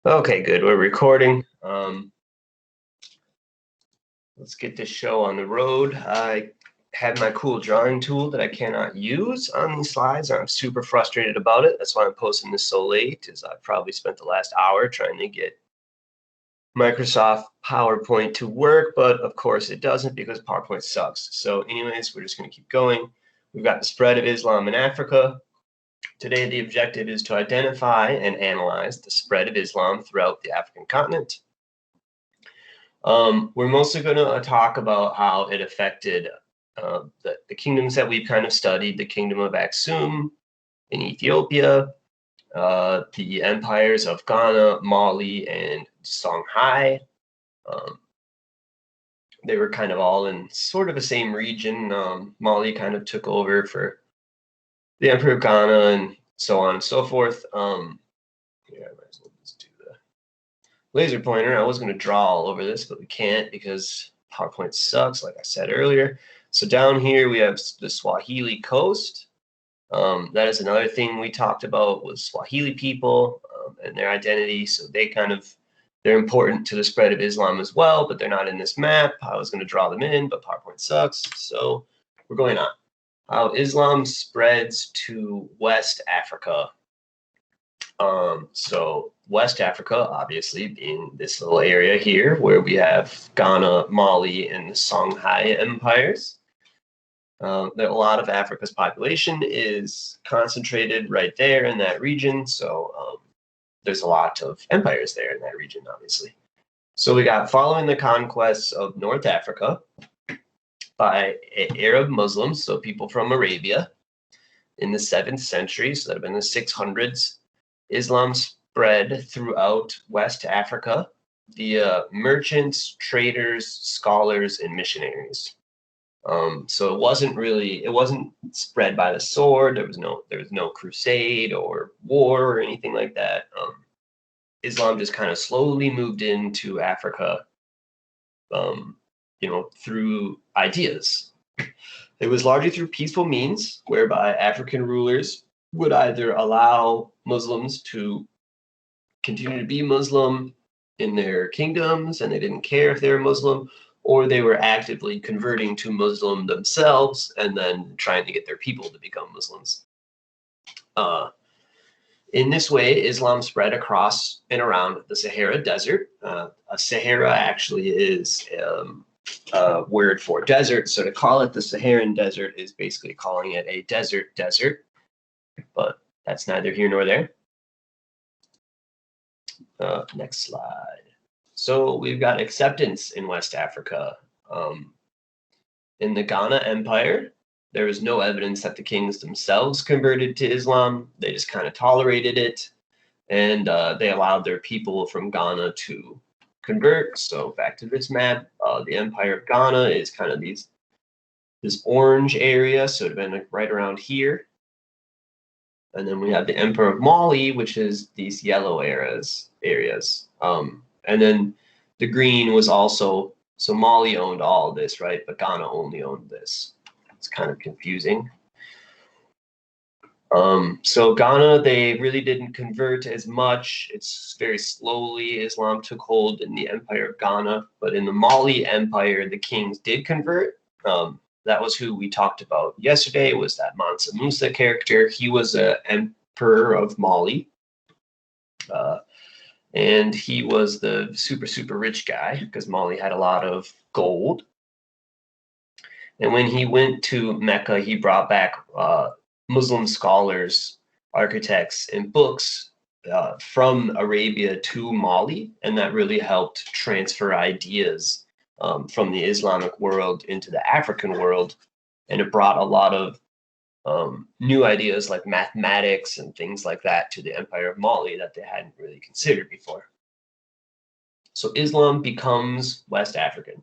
Okay, good. We're recording. Let's get this show on the road. I have my cool drawing tool that I cannot use on these slides. I'm super frustrated about it. That's why I'm posting this so late, is I've probably spent the last hour trying to get Microsoft PowerPoint to work, but of course it doesn't because PowerPoint sucks. So anyways, we're just going to keep going. We've got the spread of Islam in Africa. Today, the objective is to identify and analyze the spread of Islam throughout the African continent. We're mostly going to talk about how it affected the kingdoms that we've kind of studied, the kingdom of Aksum in Ethiopia, the empires of Ghana, Mali, and Songhai. They were kind of all in sort of the same region. Mali kind of took over for the Emperor of Ghana and so on and so forth. Yeah, I might as well just do the laser pointer. I was going to draw all over this, but we can't because PowerPoint sucks, like I said earlier. So down here we have the Swahili coast. That is another thing we talked about was Swahili people and their identity. So they're important to the spread of Islam as well, but they're not in this map. I was going to draw them in, but PowerPoint sucks. So we're going on. How Islam spreads to West Africa. So West Africa, obviously, being this little area here where we have Ghana, Mali, and the Songhai empires. A lot of Africa's population is concentrated right there in that region. So there's a lot of empires there in that region, obviously. So we got following the conquests of North Africa by Arab Muslims, so people from Arabia, in the 7th century, so that would have been the 600s. Islam spread throughout West Africa via merchants, traders, scholars, and missionaries. So it wasn't spread by the sword. There was no crusade or war or anything like that. Islam just kind of slowly moved into Africa, through ideas. It was largely through peaceful means, whereby African rulers would either allow Muslims to continue to be Muslim in their kingdoms, and they didn't care if they were Muslim, or they were actively converting to Muslim themselves and then trying to get their people to become Muslims. In this way, Islam spread across and around the Sahara Desert. A Sahara actually is a word for desert, so to call it the Saharan Desert is basically calling it a desert, but that's neither here nor there. Next slide. So we've got acceptance in West Africa. In the Ghana Empire, there is no evidence that the kings themselves converted to Islam. They just kind of tolerated it, and they allowed their people from Ghana to convert. So back to this map, the Empire of Ghana is kind of this orange area, so it would have been like right around here. And then we have the Emperor of Mali, which is these yellow areas. And then the green was also, so Mali owned all of this, right? But Ghana only owned this. It's kind of confusing. So Ghana, they really didn't convert as much. It's very slowly Islam took hold in the Empire of Ghana, but in the Mali Empire, the kings did convert. That was who we talked about yesterday, was that Mansa Musa character. He was an emperor of Mali. And he was the super, super rich guy because Mali had a lot of gold. And when he went to Mecca, he brought back Muslim scholars, architects, and books from Arabia to Mali. And that really helped transfer ideas from the Islamic world into the African world. And it brought a lot of new ideas like mathematics and things like that to the Empire of Mali that they hadn't really considered before. So Islam becomes West African.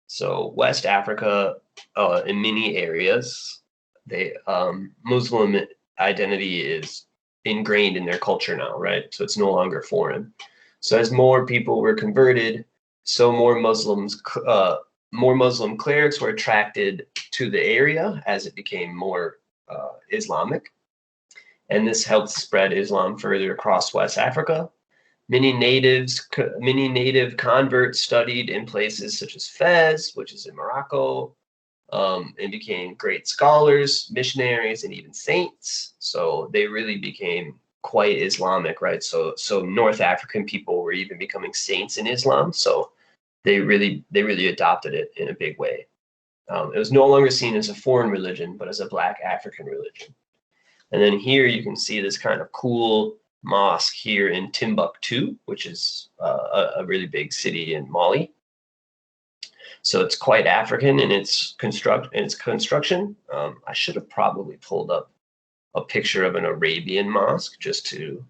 So West Africa, in many areas, Muslim identity is ingrained in their culture now, right? So it's no longer foreign. So as more people were converted, so more Muslim clerics were attracted to the area as it became more Islamic. And this helped spread Islam further across West Africa. Many native converts studied in places such as Fez, which is in Morocco, and became great scholars, missionaries, and even saints. So they really became quite Islamic, right? So North African people were even becoming saints in Islam. So they really adopted it in a big way. It was no longer seen as a foreign religion, but as a Black African religion. And then here you can see this kind of cool mosque here in Timbuktu, which is a really big city in Mali. So it's quite African in its construction. I should have probably pulled up a picture of an Arabian mosque just to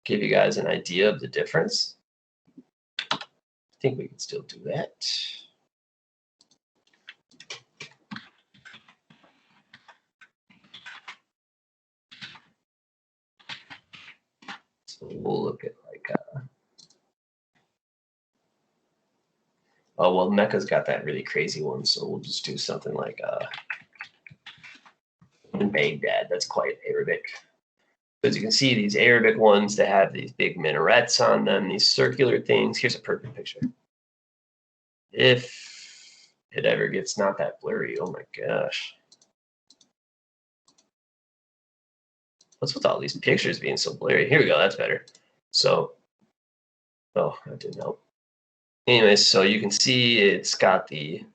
give you guys an idea of the difference. I think we can still do that. So we'll look at like, oh, well, Mecca's got that really crazy one. So we'll just do something like in Baghdad. That's quite Arabic. As you can see, these Arabic ones, they have these big minarets on them, these circular things. Here's a perfect picture. If it ever gets not that blurry, oh my gosh. What's with all these pictures being so blurry? Here we go, that's better. So, oh, that didn't help. Anyways, so you can see it's got the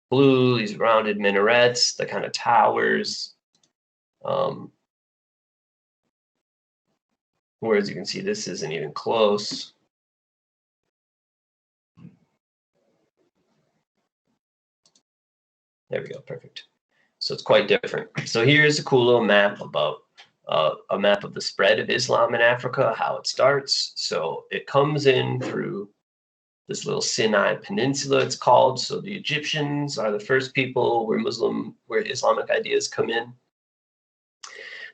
blue, these rounded minarets, the kind of towers. Whereas you can see this isn't even close. There we go, perfect. So it's quite different. So here's a cool little map about a map of the spread of Islam in Africa, how it starts. So it comes in through this little Sinai Peninsula, it's called. So the Egyptians are the first people where Islamic ideas come in.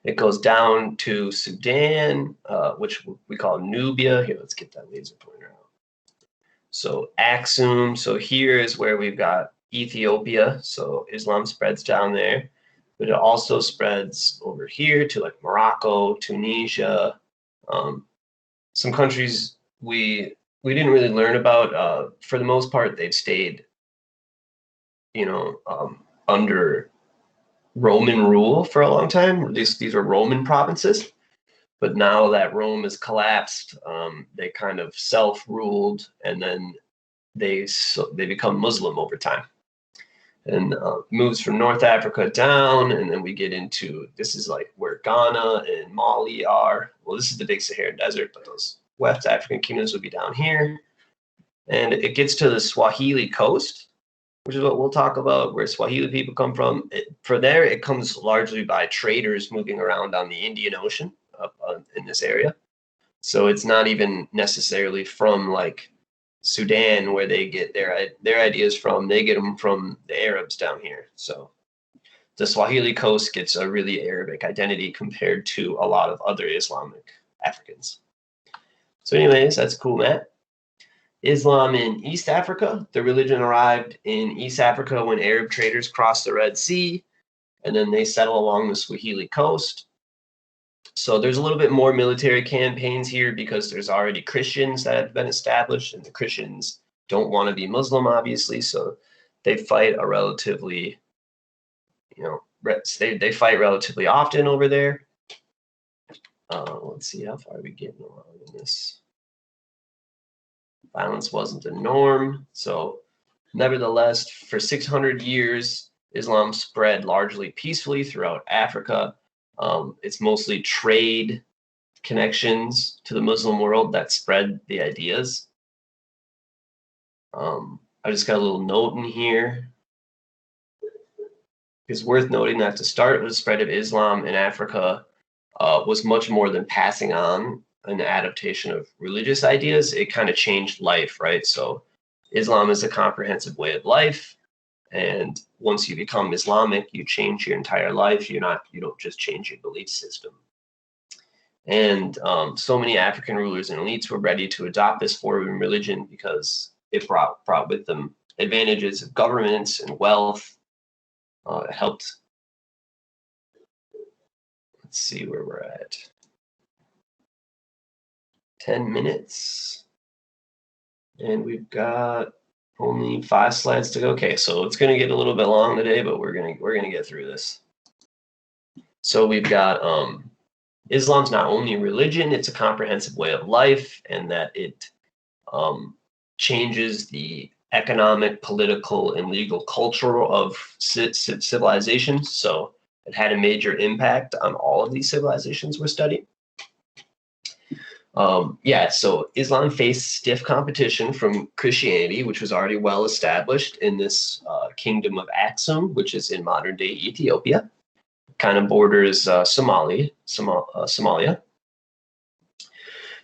It goes down to Sudan, which we call Nubia. Here, let's get that laser pointer out. So Aksum. So here is where we've got Ethiopia. So Islam spreads down there, but it also spreads over here to like Morocco, Tunisia, some countries we didn't really learn about. For the most part, they've stayed, under Roman rule for a long time. These are Roman provinces, but now that Rome has collapsed, they kind of self-ruled, and then they become Muslim over time, and moves from North Africa down, and then we get into, this is like where Ghana and Mali are. Well, this is the big Saharan Desert, but those West African kingdoms would be down here, and it gets to the Swahili coast, which is what we'll talk about, where Swahili people come from. For there, it comes largely by traders moving around on the Indian Ocean up in this area. So it's not even necessarily from like Sudan where they get their ideas from. They get them from the Arabs down here. So the Swahili coast gets a really Arabic identity compared to a lot of other Islamic Africans. So anyways, that's cool, Matt. Islam in East Africa. The religion arrived in East Africa when Arab traders crossed the Red Sea, and then they settle along the Swahili coast. So there's a little bit more military campaigns here because there's already Christians that have been established, and the Christians don't want to be Muslim, obviously. So they fight a relatively, they fight relatively often over there. Let's see, how far are we getting along in this? Violence wasn't the norm. So nevertheless, for 600 years, Islam spread largely peacefully throughout Africa. It's mostly trade connections to the Muslim world that spread the ideas. I just got a little note in here. It's worth noting that to start with the spread of Islam in Africa was much more than passing on an adaptation of religious ideas. It kind of changed life, right? So Islam is a comprehensive way of life. And once you become Islamic, you change your entire life. You don't just change your belief system. And so many African rulers and elites were ready to adopt this foreign religion because it brought with them advantages of governance and wealth. It helped. Let's see where we're at. 10 minutes. And we've got only 5 slides to go. Okay, so it's going to get a little bit long today, but we're gonna get through this. So we've got Islam's not only a religion, it's a comprehensive way of life, and that it changes the economic, political, and legal culture of civilizations. So it had a major impact on all of these civilizations we're studying. Yeah, so Islam faced stiff competition from Christianity, which was already well established in this kingdom of Aksum, which is in modern day Ethiopia, kind of borders Somalia.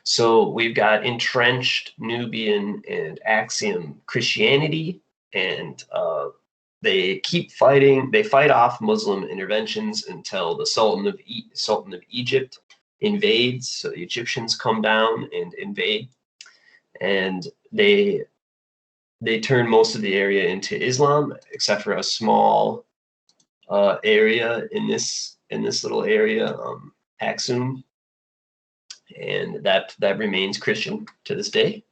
So we've got entrenched Nubian and Axiom Christianity, and they keep fighting. They fight off Muslim interventions until the Sultan of Egypt invades. So the Egyptians come down and invade, and they turn most of the area into Islam, except for a small area in this little area, Aksum, and that remains Christian to this day.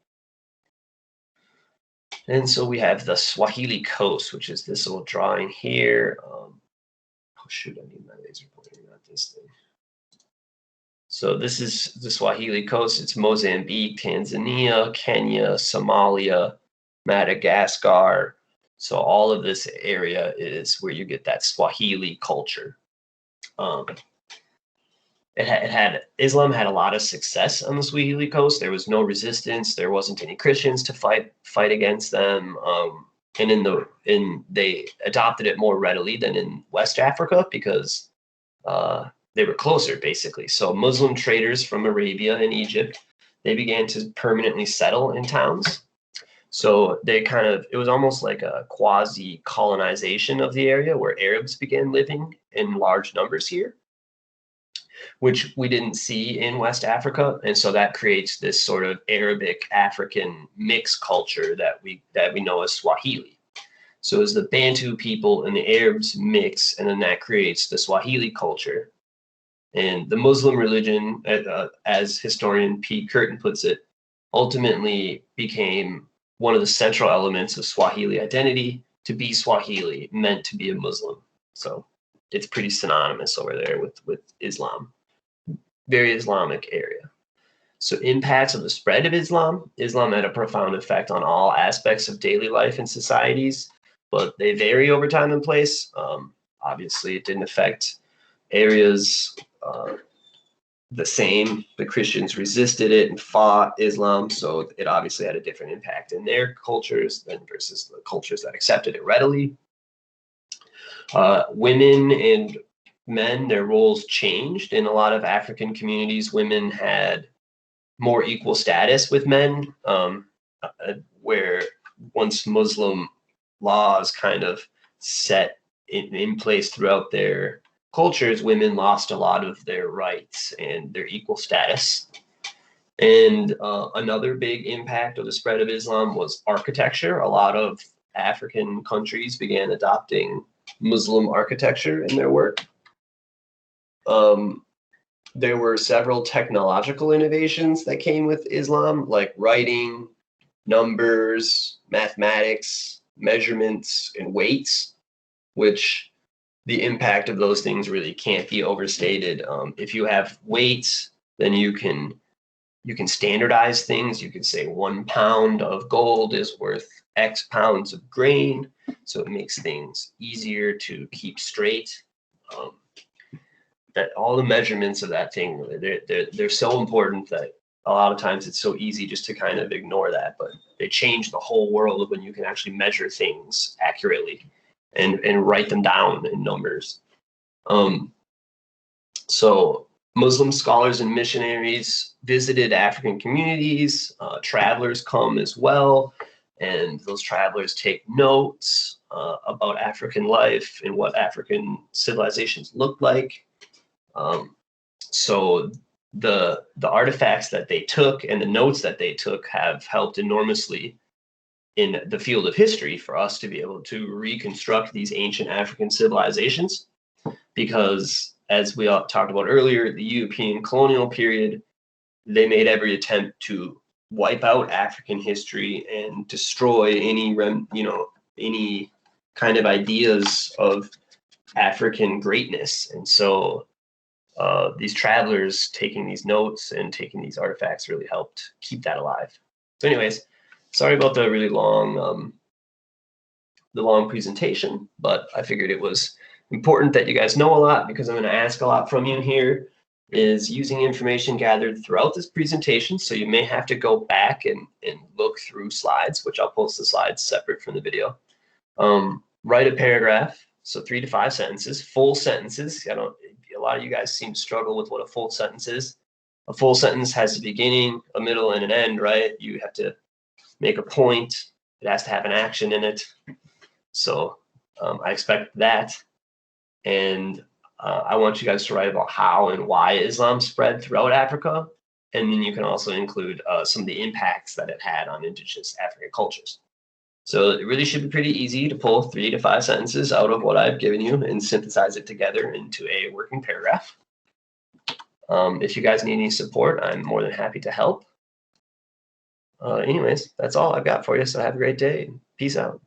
And so we have the Swahili coast, which is this little drawing here. Oh shoot, I need my laser pointer, not this thing. So this is the Swahili coast. It's Mozambique, Tanzania, Kenya, Somalia, Madagascar. So all of this area is where you get that Swahili culture. Islam had a lot of success on the Swahili coast. There was no resistance. There wasn't any Christians to fight against them. And they adopted it more readily than in West Africa because they were closer, basically. So Muslim traders from Arabia and Egypt, they began to permanently settle in towns. So it was almost like a quasi colonization of the area where Arabs began living in large numbers here, which we didn't see in West Africa. And so that creates this sort of Arabic African mixed culture that we know as Swahili. So as the Bantu people and the Arabs mix, and then that creates the Swahili culture. And the Muslim religion, as historian Pete Curtin puts it, ultimately became one of the central elements of Swahili identity. To be Swahili meant to be a Muslim. So it's pretty synonymous over there with Islam. Very Islamic area. So impacts of the spread of Islam. Islam had a profound effect on all aspects of daily life and societies, but they vary over time and place. Obviously, it didn't affect areas the same. The Christians resisted it and fought Islam, so it obviously had a different impact in their cultures than versus the cultures that accepted it readily. Women and men, their roles changed. In a lot of African communities, women had more equal status with men, where once Muslim laws kind of set in place throughout their cultures, women lost a lot of their rights and their equal status. And another big impact of the spread of Islam was architecture. A lot of African countries began adopting Muslim architecture in their work. There were several technological innovations that came with Islam, like writing, numbers, mathematics, measurements, and weights, which the impact of those things really can't be overstated. If you have weights, then you can standardize things. You could say 1 pound of gold is worth X pounds of grain, so it makes things easier to keep straight. That all the measurements of that thing, they're so important that a lot of times it's so easy just to kind of ignore that, but they change the whole world when you can actually measure things accurately and write them down in numbers. So Muslim scholars and missionaries visited African communities. Travelers come as well, and those travelers take notes about African life and what African civilizations looked like. So the artifacts that they took and the notes that they took have helped enormously in the field of history for us to be able to reconstruct these ancient African civilizations, because as we talked about earlier, the European colonial period they made every attempt to wipe out African history and destroy any any kind of ideas of African greatness. And so these travelers taking these notes and taking these artifacts really helped keep that alive. So anyways, sorry about the really long presentation, but I figured it was important that you guys know a lot, because I'm going to ask a lot from you here, is using information gathered throughout this presentation. So you may have to go back and look through slides, which I'll post the slides separate from the video. Write a paragraph, so 3 to 5 sentences, full sentences. A lot of you guys seem to struggle with what a full sentence is. A full sentence has a beginning, a middle, and an end, right? You have to make a point. It has to have an action in it. So I expect that. And I want you guys to write about how and why Islam spread throughout Africa. And then you can also include some of the impacts that it had on indigenous African cultures. So it really should be pretty easy to pull 3 to 5 sentences out of what I've given you and synthesize it together into a working paragraph. If you guys need any support, I'm more than happy to help. Anyways, that's all I've got for you. So have a great day. Peace out.